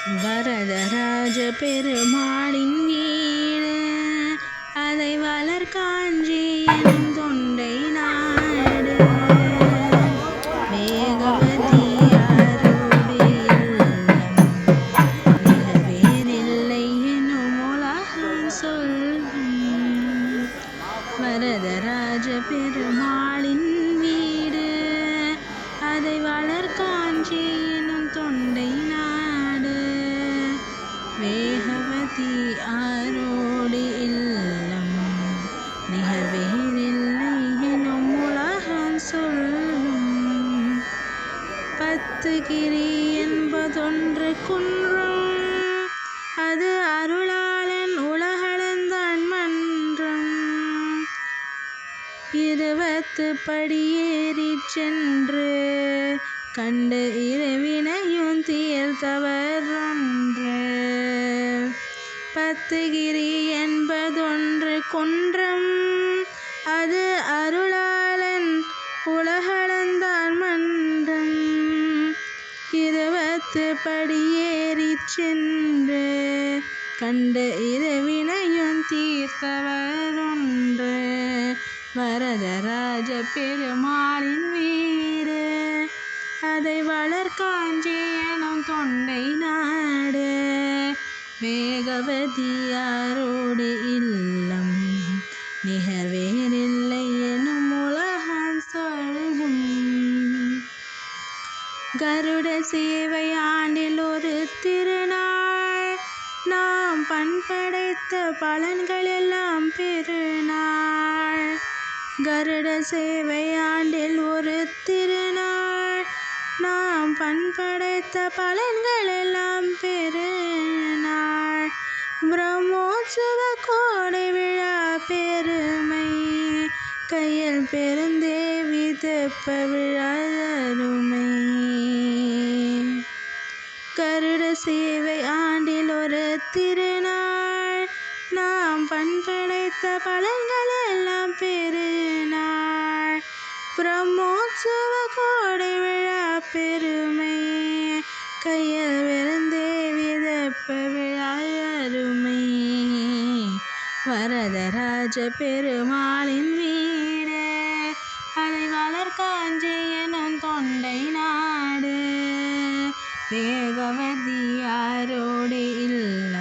வரதராஜ பெருமாளின் வீடு அதை வளர்காஞ்சி எனும் தொண்டை நாடு வேகவதியாரோடு இல்லம் நிகழ்வேறில்லை எனும் உலகம் சொல்லும். வரதராஜ பெருமாளின் வீடு அதை வளர்காஞ்சி எனும் தொண்டை நாடு வேகவதி ஆரோடு இல்லம் நிகழ்வேறில்லை எனும் உலகம் சொல்லும். 10 கிரி என்பதொன்று குன்றம் அது அருளாளன் உலகளந்தான் மன்றம் 20 படியேறிச் சென்று கண்டு இரவினையும் தீர்த்தவர் ஒன்று. 10 கிரி என்பதொன்று குன்றம் அது அருளாளன் உலகளந்தான் மன்றம் 20 படியேறிச் சென்று கண்டு இரவினையும் தீர்த்தவர் ஒன்று. வரதராஜ பெருமாளின் வீடு அதை வளர்காஞ்சி எனும் தொண்டை நாடு வேகவதியாரோடு இல்லம் நிகழ்வேறில்லை எனும் உலகம் சொல்லும். கருட சேவை ஆண்டில் ஒரு திருநாள் நாம் பண்படைத்த பலன்கள் எல்லாம் பெருநாள். கருட சேவை ஆண்டில் ஒரு திருநாள் நாம் பண்படைத்த பலன்கள் எல்லாம் பெருநாள். பிரம்மோற்சவ கோடை விழா பெருமை கையில் பெருந்தேவி தெப்ப விழா அருமை. கருட சேவை ஆண்டில் ஒரு திருநாள் நாம் பண்படைத்த பலன்கள் எல்லாம் பெருநாள். பிரம்மோற்சவ கோடை விழா பெருமை கையில் பெருந்தேவி தெப்ப விழா அருமை. வரதராஜ பெருமாளின் வீடு அதை வளர்காஞ்சி எனும் தொண்டை நாடு வேகவதியாரோடு இல்லம்